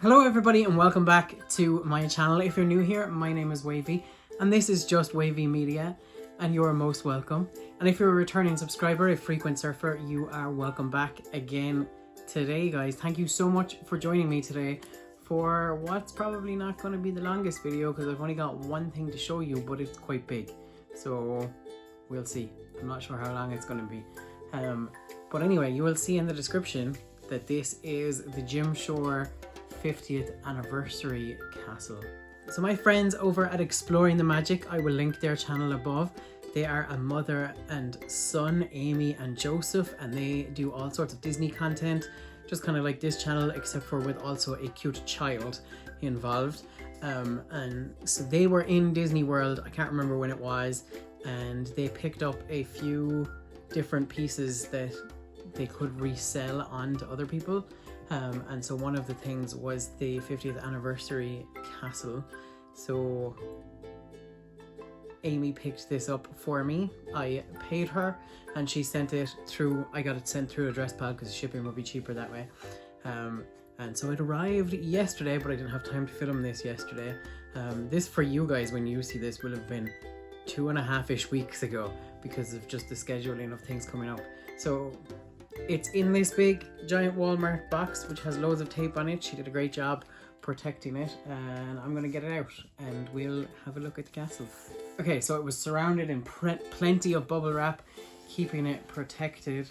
Hello everybody and welcome back to my channel. If you're new here, my name is Wavy and this is just Wavy Media and you're most welcome. And if you're a returning subscriber, a frequent surfer, you are welcome back again today, guys. Thank you so much for joining me today for what's probably not going to be the longest video because I've only got one thing to show you, but it's quite big. So we'll see. I'm not sure how long it's going to be. But anyway, you will see in the description that this is the Jim Shore 50th anniversary castle. So my friends over at Exploring the Magic, I will link their channel above. They are a mother and son, Amy and Joseph, and they do all sorts of Disney content, just kind of like this channel, except for with also a cute child involved. And so they were in Disney World, I can't remember when it was, and they picked up a few different pieces that they could resell on to other people. And so one of the things was the 50th anniversary castle. So Amy picked this up for me. I paid her and she sent it through, I got it sent through AddressPal because shipping would be cheaper that way. And so it arrived yesterday, but I didn't have time to film this yesterday. This for you guys, when you see this, will have been 2.5-ish weeks ago because of just the scheduling of things coming up. So it's in this big giant Walmart box which has loads of tape on it. She did a great job protecting it, and I'm gonna get it out and we'll have a look at the castle. Okay, so it was surrounded in plenty of bubble wrap, keeping it protected,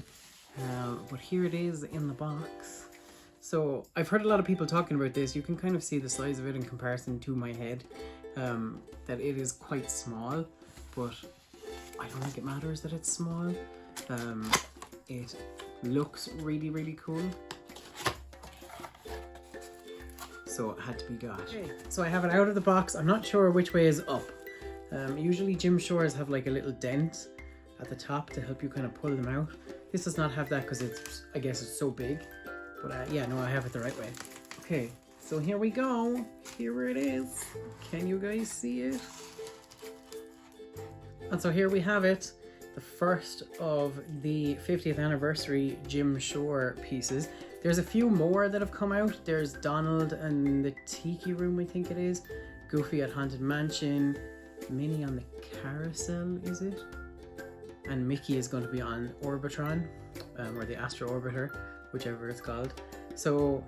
but here it is in the box. So I've heard a lot of people talking about this. You can kind of see the size of it in comparison to my head, that it is quite small, but I don't think it matters that it's small. It looks really cool, so it had to be got. Okay, so I have it out of the box. I'm not sure which way is up. Usually Jim Shores have like a little dent at the top to help you kind of pull them out. This does not have that because it's, I guess it's so big, but yeah, no, I have it the right way. Okay, so here we go. Here it is. Can you guys see it? And so here we have it. The first of the 50th anniversary Jim Shore pieces. There's a few more that have come out. There's Donald and the Tiki Room, I think it is. Goofy at Haunted Mansion. Minnie on the Carousel, is it? And Mickey is going to be on Orbitron, or the Astro Orbiter, whichever it's called. So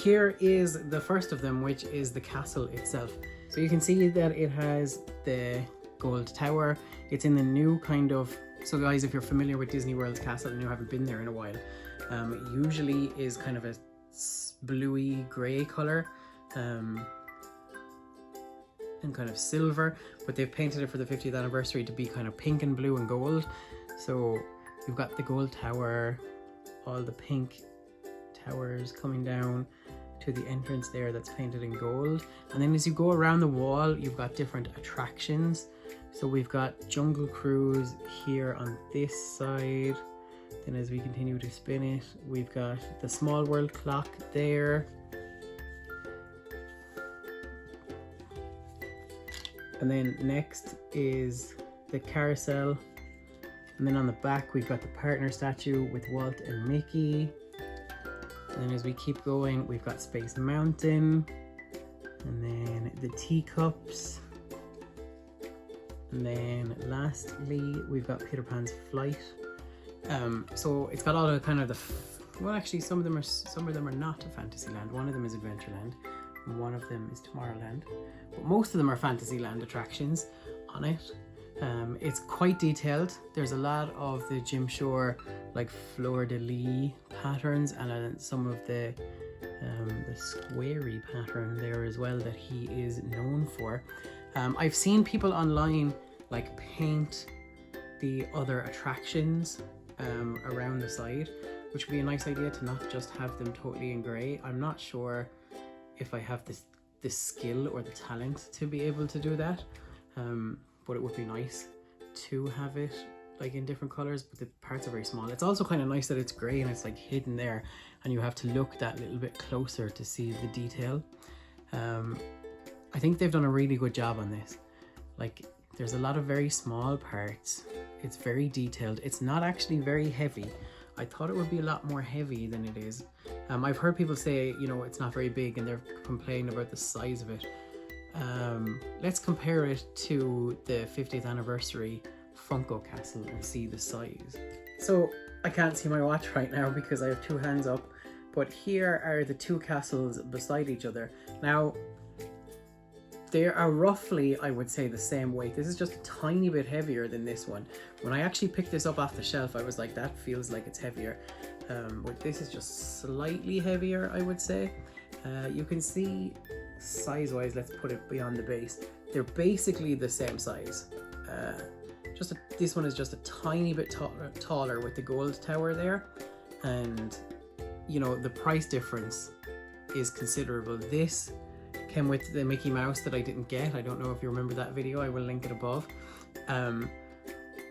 here is the first of them, which is the castle itself. So you can see that it has the gold tower. It's in the new kind of, so guys, if you're familiar with Disney World's castle and you haven't been there in a while, it usually is kind of a bluey grey colour, and kind of silver, but they've painted it for the 50th anniversary to be kind of pink and blue and gold. So you've got the gold tower, all the pink towers coming down to the entrance there that's painted in gold, and then as you go around the wall you've got different attractions. So we've got Jungle Cruise here on this side, then as we continue to spin it we've got the Small World clock there, and then next is the carousel, and then on the back we've got the partner statue with Walt and Mickey. And then as we keep going, we've got Space Mountain, and then the teacups, and then lastly we've got Peter Pan's flight. So it's got all the kind of the, well, actually some of them are not Fantasyland. One of them is Adventureland, and one of them is Tomorrowland, but most of them are Fantasyland attractions on it. It's quite detailed. There's a lot of the Jim Shore like fleur-de-lis patterns, and some of the squarey pattern there as well that he is known for. I've seen people online like paint the other attractions around the side, which would be a nice idea to not just have them totally in grey. I'm not sure if I have the skill or the talent to be able to do that. But it would be nice to have it like in different colors, but the parts are very small. It's also kind of nice that it's grey and it's like hidden there and you have to look that little bit closer to see the detail. I think they've done a really good job on this. Like there's a lot of very small parts. It's very detailed. It's not actually very heavy. I thought it would be a lot more heavy than it is. I've heard people say, you know, it's not very big and they're complaining about the size of it. Let's compare it to the 50th anniversary Funko castle and see the size. So I can't see my watch right now because I have two hands up, but here are the two castles beside each other. Now, they are roughly, I would say, the same weight. This is just a tiny bit heavier than this one. When I actually picked this up off the shelf, I was like, that feels like it's heavier. But this is just slightly heavier, I would say. You can see size-wise, let's put it beyond the base. They're basically the same size. This one is just a tiny bit taller with the gold tower there. And, you know, the price difference is considerable. This came with the Mickey Mouse that I didn't get. I don't know if you remember that video. I will link it above.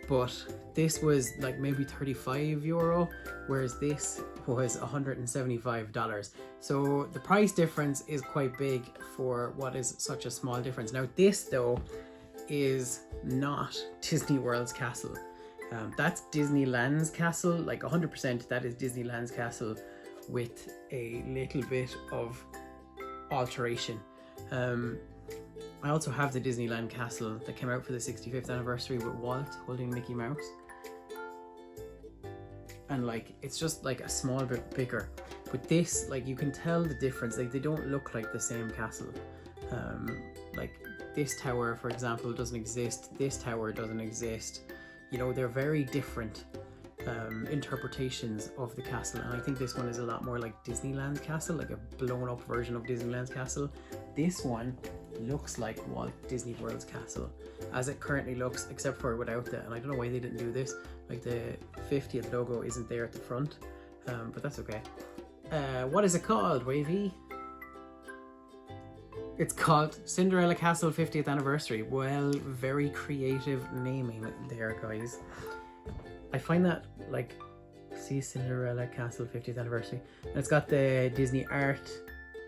But this was like maybe €35, whereas this was $175. So the price difference is quite big for what is such a small difference. Now this though is not Disney World's castle. That's Disneyland's castle, like 100% that is Disneyland's castle with a little bit of alteration. I also have the Disneyland castle that came out for the 65th anniversary with Walt holding Mickey Mouse. And like, it's just like a small bit bigger. But this, like, you can tell the difference. Like, they don't look like the same castle. Like this tower, for example, doesn't exist. This tower doesn't exist. You know, they're very different interpretations of the castle, and I think this one is a lot more like Disneyland's castle, like a blown up version of Disneyland's castle. This one looks like Walt Disney World's castle as it currently looks, except for without the, and I don't know why they didn't do this, like the 50th logo isn't there at the front, but that's okay. What is it called, Wavy? It's called Cinderella Castle 50th Anniversary. Well, very creative naming there, guys. I find that, like, see, Cinderella Castle 50th Anniversary. And it's got the Disney Art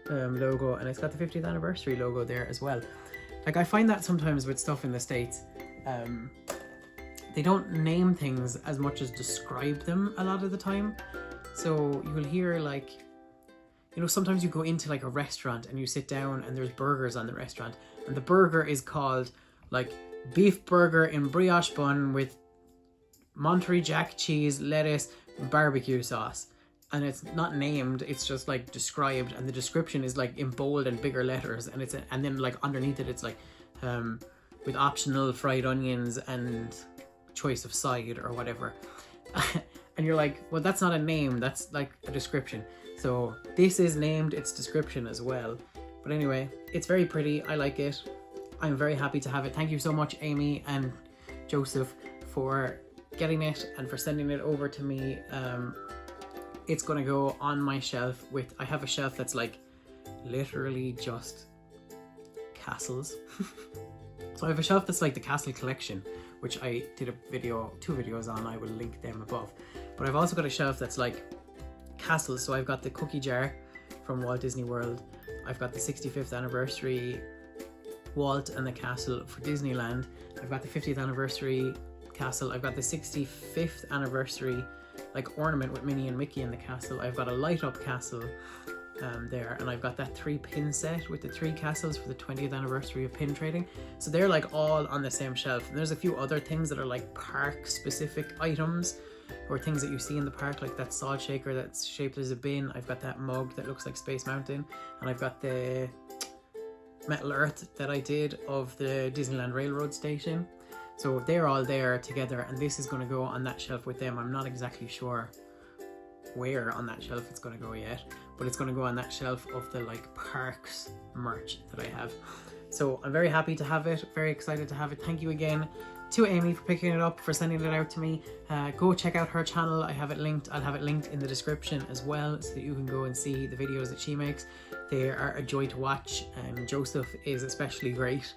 logo, and it's got the 50th Anniversary logo there as well. Like, I find that sometimes with stuff in the States, they don't name things as much as describe them a lot of the time. So you will hear, like, you know, sometimes you go into like a restaurant and you sit down and there's burgers on the restaurant, and the burger is called like beef burger in brioche bun with Monterey Jack cheese, lettuce, barbecue sauce. And it's not named, it's just like described, and the description is like in bold and bigger letters, and and then like underneath it it's like with optional fried onions and choice of side or whatever. And you're like, well, that's not a name, that's like a description. So this is named its description as well. But anyway, it's very pretty. I like it. I'm very happy to have it. Thank you so much, Amy and Joseph, for getting it and for sending it over to me. It's gonna go on my shelf with, I have a shelf that's like literally just castles. So I have a shelf that's like the castle collection, which I did two videos on. I will link them above. But I've also got a shelf that's like castles. So I've got the cookie jar from Walt Disney World. I've got the 65th anniversary Walt and the castle for Disneyland. I've got the 50th anniversary castle. I've got the 65th anniversary like ornament with Minnie and Mickey in the castle. I've got a light up castle there, and I've got that 3-pin set with the 3 castles for the 20th anniversary of pin trading. So they're like all on the same shelf. And there's a few other things that are like park specific items, or things that you see in the park, like that salt shaker that's shaped as a bin. I've got that mug that looks like Space Mountain, and I've got the metal earth that I did of the Disneyland Railroad Station. So they're all there together, and this is going to go on that shelf with them. I'm not exactly sure where on that shelf it's going to go yet, but it's going to go on that shelf of the like parks merch that I have. So I'm very happy to have it, very excited to have it. Thank you again to Amy for picking it up, for sending it out to me. Go check out her channel. I have it linked. I'll have it linked in the description as well, so that you can go and see the videos that she makes. They are a joy to watch, and Joseph is especially great.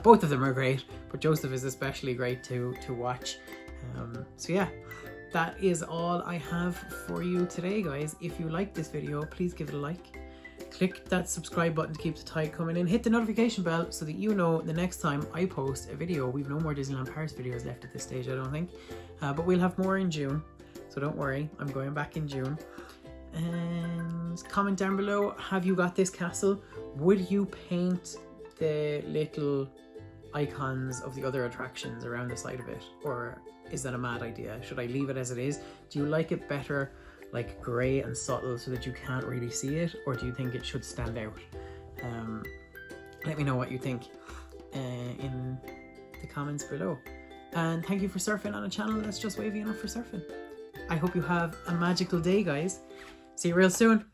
Both of them are great, but Joseph is especially great to watch. So yeah, that is all I have for you today, guys. If you like this video, please give it a like. Click that subscribe button to keep the tide coming in. Hit the notification bell so that you know the next time I post a video. We've no more Disneyland Paris videos left at this stage, I don't think. But we'll have more in June. So so don't worry, I'm going back in June. And comment down below, have you got this castle? Would you paint the little icons of the other attractions around the side of it, or is that a mad idea? Should I leave it as it is? Do you like it better like grey and subtle so that you can't really see it, or do you think it should stand out? Let me know what you think in the comments below. And thank you for surfing on a channel that's just wavy enough for surfing. I hope you have a magical day, guys. See you real soon.